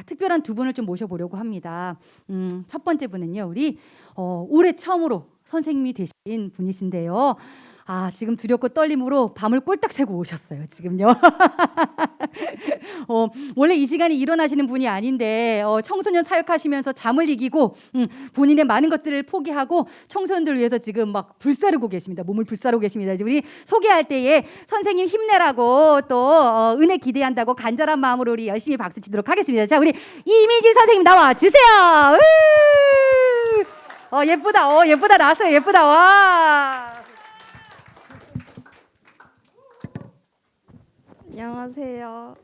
특별한 두 분을 좀 모셔보려고 합니다. 첫 번째 분은요, 우리 올해 처음으로 선생님이 되신 분이신데요. 지금 두렵고 떨림으로 밤을 꼴딱 새고 오셨어요, 지금요. 원래 이 시간에 일어나시는 분이 아닌데 청소년 사역하시면서 잠을 이기고 본인의 많은 것들을 포기하고 청소년들 위해서 지금 막 불사르고 계십니다. 몸을 불사르고 계십니다. 이제 우리 소개할 때에 선생님 힘내라고 또 은혜 기대한다고 간절한 마음으로 우리 열심히 박수 치도록 하겠습니다. 자, 우리 이미지 선생님 나와 주세요. 예쁘다. 예쁘다. 나왔어요. 예쁘다. 와. 안녕하세요.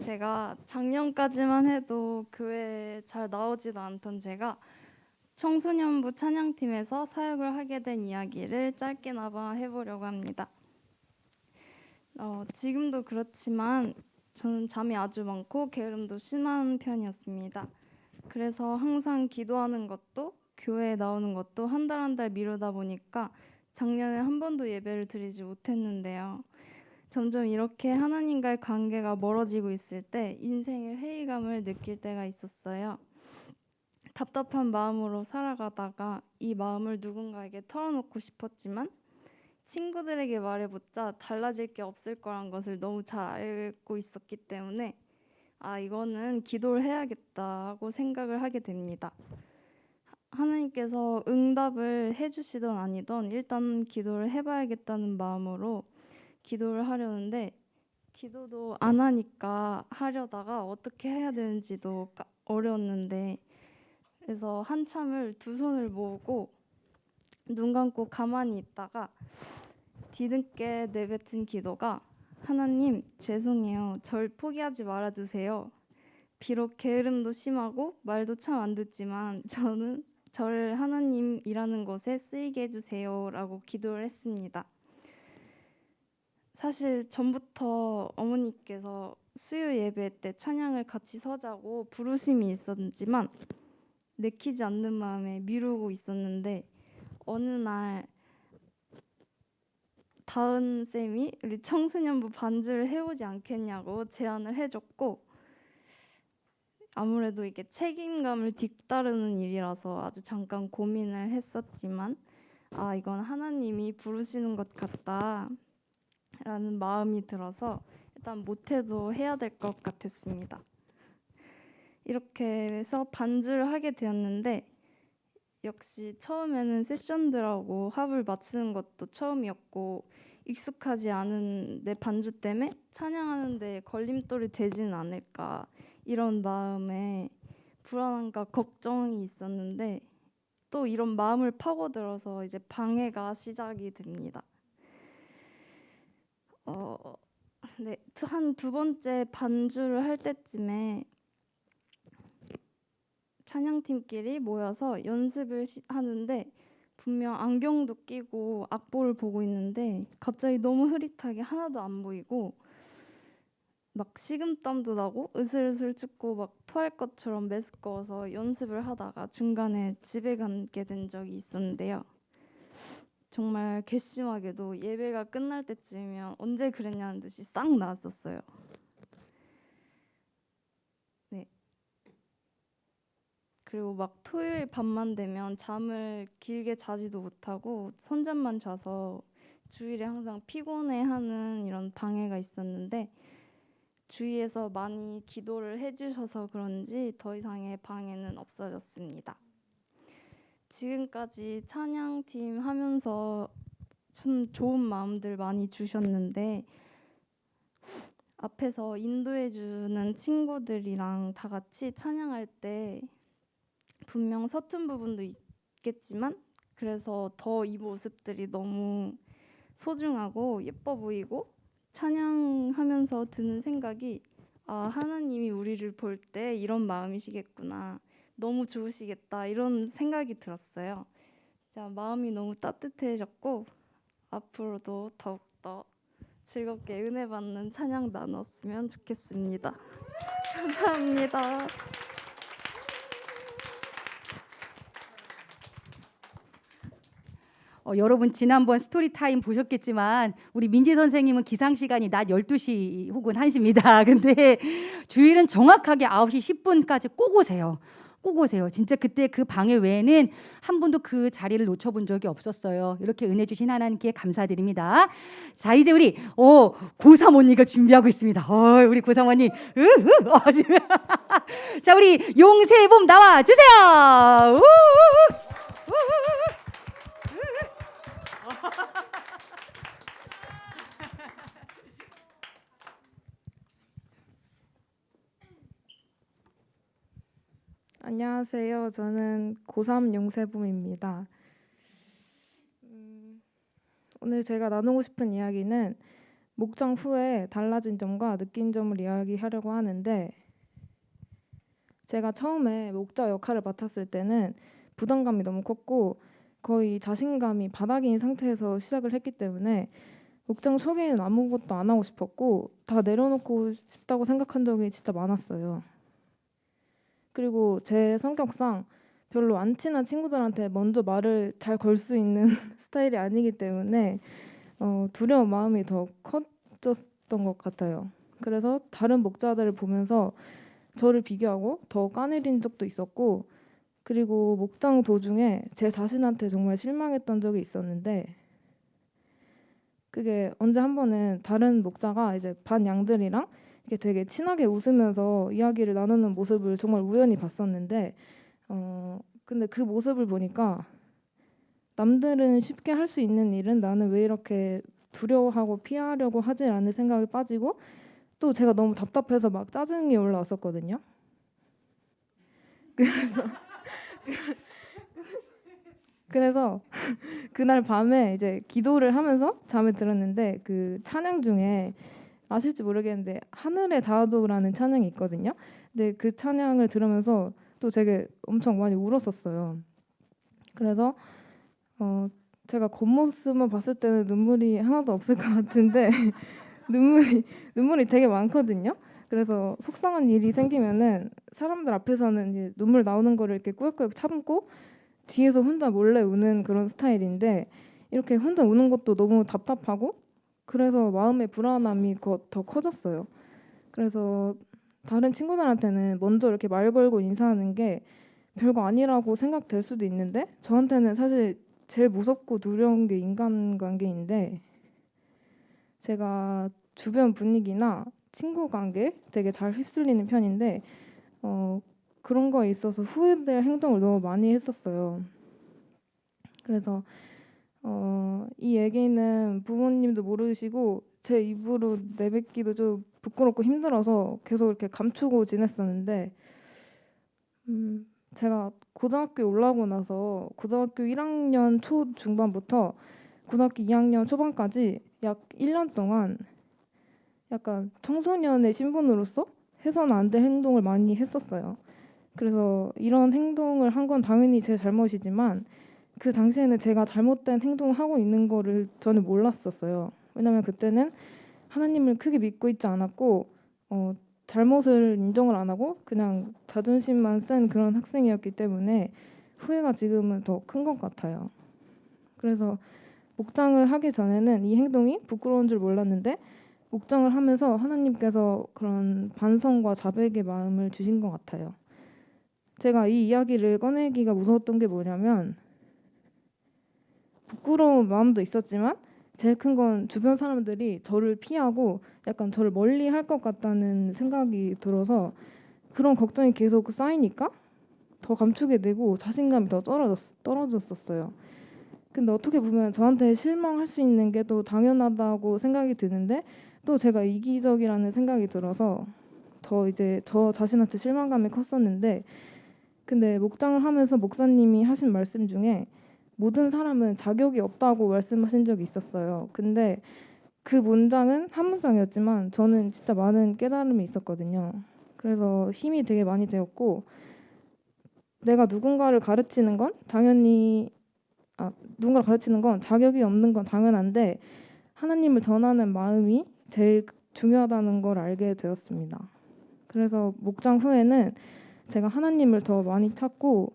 제가 작년까지만 해도 교회에 잘 나오지도 않던 제가 청소년부 찬양팀에서 사역을 하게 된 이야기를 짧게나마 해보려고 합니다. 지금도 그렇지만 저는 잠이 아주 많고 게으름도 심한 편이었습니다. 그래서 항상 기도하는 것도 교회에 나오는 것도 한 달 한 달 미루다 보니까 작년에 한 번도 예배를 드리지 못했는데요. 점점 이렇게 하나님과의 관계가 멀어지고 있을 때 인생의 회의감을 느낄 때가 있었어요. 답답한 마음으로 살아가다가 이 마음을 누군가에게 털어놓고 싶었지만 친구들에게 말해봤자 달라질 게 없을 거란 것을 너무 잘 알고 있었기 때문에 이거는 기도를 해야겠다 하고 생각을 하게 됩니다. 하나님께서 응답을 해주시던 아니던 일단 기도를 해봐야겠다는 마음으로 기도를 하려는데 기도도 안 하니까 하려다가 어떻게 해야 되는지도 어려웠는데 그래서 한참을 두 손을 모으고 눈 감고 가만히 있다가 뒤늦게 내뱉은 기도가 하나님 죄송해요. 절 포기하지 말아주세요. 비록 게으름도 심하고 말도 참 안 듣지만 저를 하나님이라는 것에 쓰이게 해주세요 라고 기도를 했습니다. 사실 전부터 어머니께서 수요 예배 때 찬양을 같이 서자고 부르심이 있었지만 내키지 않는 마음에 미루고 있었는데 어느 날 다은 쌤이 우리 청소년부 반주를 해오지 않겠냐고 제안을 해줬고 아무래도 이게 책임감을 뒤따르는 일이라서 아주 잠깐 고민을 했었지만 이건 하나님이 부르시는 것 같다 라는 마음이 들어서 일단 못해도 해야 될 것 같았습니다. 이렇게 해서 반주를 하게 되었는데 역시 처음에는 세션들하고 합을 맞추는 것도 처음이었고 익숙하지 않은 내 반주 때문에 찬양하는 데 걸림돌이 되지는 않을까 이런 마음에 불안함과 걱정이 있었는데 또 이런 마음을 파고들어서 이제 방해가 시작이 됩니다. 한 두 번째 반주를 할 때쯤에 찬양팀끼리 모여서 연습을 하는데 분명 안경도 끼고 악보를 보고 있는데 갑자기 너무 흐릿하게 하나도 안 보이고 막 식은땀도 나고 으슬으슬 춥고 막 토할 것처럼 메스꺼워서 연습을 하다가 중간에 집에 가게 된 적이 있었는데요. 정말 괘씸하게도 예배가 끝날 때쯤이면 언제 그랬냐는 듯이 싹 나왔었어요. 그리고 막 토요일 밤만 되면 잠을 길게 자지도 못하고 손잡만 자서 주일에 항상 피곤해하는 이런 방해가 있었는데 주위에서 많이 기도를 해주셔서 그런지 더 이상의 방해는 없어졌습니다. 지금까지 찬양팀 하면서 참 좋은 마음들 많이 주셨는데 앞에서 인도해주는 친구들이랑 다 같이 찬양할 때 분명 서툰 부분도 있겠지만 그래서 더 이 모습들이 너무 소중하고 예뻐 보이고 찬양하면서 드는 생각이 하나님이 우리를 볼 때 이런 마음이시겠구나. 너무 좋으시겠다. 이런 생각이 들었어요. 자, 마음이 너무 따뜻해졌고 앞으로도 더욱더 즐겁게 은혜 받는 찬양 나눴으면 좋겠습니다. 감사합니다. 여러분 지난번 스토리 타임 보셨겠지만 우리 민지 선생님은 기상 시간이 낮 12시 혹은 1시입니다. 근데 주일은 정확하게 9시 10분까지 꼭 오세요. 꼭 오세요. 진짜 그때 그 방해 외에는 한 번도 그 자리를 놓쳐본 적이 없었어요. 이렇게 은혜 주신 하나님께 감사드립니다. 자, 이제 우리 고3 언니가 준비하고 있습니다. 우리 고3 언니 지금 자, 우리 용세봄 나와 주세요. 안녕하세요. 저는 고3 용세봄입니다. 오늘 제가 나누고 싶은 이야기는 목장 후에 달라진 점과 느낀 점을 이야기하려고 하는데, 제가 처음에 목자 역할을 맡았을 때는 부담감이 너무 컸고 거의 자신감이 바닥인 상태에서 시작을 했기 때문에 목장 초기에는 아무것도 안 하고 싶었고 다 내려놓고 싶다고 생각한 적이 진짜 많았어요. 그리고 제 성격상 별로 안 친한 친구들한테 먼저 말을 잘 걸 수 있는 스타일이 아니기 때문에 두려운 마음이 더 커졌던 것 같아요. 그래서 다른 목자들을 보면서 저를 비교하고 더 까내린 적도 있었고, 그리고 목장 도중에 제 자신한테 정말 실망했던 적이 있었는데, 그게 언제 한 번은 다른 목자가 이제 반 양들이랑 이렇게 되게 친하게 웃으면서 이야기를 나누는 모습을 정말 우연히 봤었는데, 근데 그 모습을 보니까 남들은 쉽게 할 수 있는 일은 나는 왜 이렇게 두려워하고 피하려고 하지라는 생각이 빠지고, 또 제가 너무 답답해서 막 짜증이 올라왔었거든요. 그래서 그날 밤에 이제 기도를 하면서 잠에 들었는데, 그 찬양 중에 아실지 모르겠는데 하늘에 닿아도라는 찬양이 있거든요. 근데 그 찬양을 들으면서 또 되게 엄청 많이 울었었어요. 그래서 제가 겉모습만 봤을 때는 눈물이 하나도 없을 것 같은데 눈물이 되게 많거든요. 그래서 속상한 일이 생기면은 사람들 앞에서는 이제 눈물 나오는 거를 이렇게 꾸역꾸역 참고 뒤에서 혼자 몰래 우는 그런 스타일인데, 이렇게 혼자 우는 것도 너무 답답하고 그래서 마음의 불안함이 더 커졌어요. 그래서 다른 친구들한테는 먼저 이렇게 말 걸고 인사하는 게 별거 아니라고 생각될 수도 있는데, 저한테는 사실 제일 무섭고 두려운 게 인간관계인데, 제가 주변 분위기나 친구 관계 되게 잘 휩쓸리는 편인데 그런 거에 있어서 후회될 행동을 너무 많이 했었어요. 그래서 이 얘기는 부모님도 모르시고 제 입으로 내뱉기도 좀 부끄럽고 힘들어서 계속 이렇게 감추고 지냈었는데, 제가 고등학교에 올라오고 나서 고등학교 1학년 초 중반부터 고등학교 2학년 초반까지 약 1년 동안 약간 청소년의 신분으로서 해서는 안 될 행동을 많이 했었어요. 그래서 이런 행동을 한 건 당연히 제 잘못이지만 그 당시에는 제가 잘못된 행동을 하고 있는 거를 저는 몰랐었어요. 왜냐면 그때는 하나님을 크게 믿고 있지 않았고 잘못을 인정을 안 하고 그냥 자존심만 센 그런 학생이었기 때문에 후회가 지금은 더 큰 것 같아요. 그래서 목장을 하기 전에는 이 행동이 부끄러운 줄 몰랐는데, 목장을 하면서 하나님께서 그런 반성과 자백의 마음을 주신 것 같아요. 제가 이 이야기를 꺼내기가 무서웠던 게 뭐냐면, 부끄러운 마음도 있었지만 제일 큰 건 주변 사람들이 저를 피하고 약간 저를 멀리 할 것 같다는 생각이 들어서 그런 걱정이 계속 쌓이니까 더 감추게 되고 자신감이 더 떨어졌었어요. 근데 어떻게 보면 저한테 실망할 수 있는 게 또 당연하다고 생각이 드는데, 또 제가 이기적이라는 생각이 들어서 더 이제 저 자신한테 실망감이 컸었는데, 근데 목장을 하면서 목사님이 하신 말씀 중에 모든 사람은 자격이 없다고 말씀하신 적이 있었어요. 근데 그 문장은 한 문장이었지만 저는 진짜 많은 깨달음이 있었거든요. 그래서 힘이 되게 많이 되었고, 내가 누군가를 가르치는 건 누군가를 가르치는 건 자격이 없는 건 당연한데 하나님을 전하는 마음이 제일 중요하다는 걸 알게 되었습니다. 그래서 목장 후에는 제가 하나님을 더 많이 찾고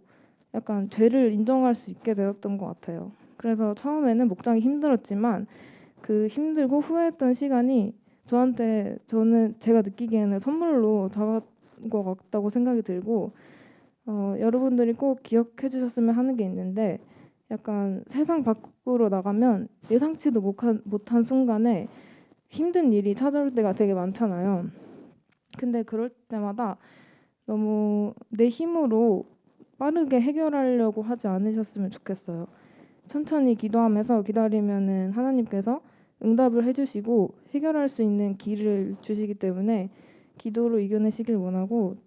약간 죄를 인정할 수 있게 되었던 것 같아요. 그래서 처음에는 목장이 힘들었지만 그 힘들고 후회했던 시간이 저는 제가 느끼기에는 선물로 다가온 것 같다고 생각이 들고 여러분들이 꼭 기억해 주셨으면 하는 게 있는데 약간 세상 밖으로 나가면 예상치도 못한 순간에 힘든 일이 찾아올 때가 되게 많잖아요. 근데 그럴 때마다 너무 내 힘으로 빠르게 해결하려고 하지 않으셨으면 좋겠어요. 천천히 기도하면서 기다리면은 하나님께서 응답을 해주시고 해결할 수 있는 길을 주시기 때문에 기도로 이겨내시길 원하고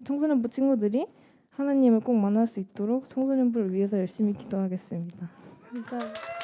청소년부 친구들이 하나님을 꼭 만날 수 있도록 청소년부를 위해서 열심히 기도하겠습니다. 감사합니다.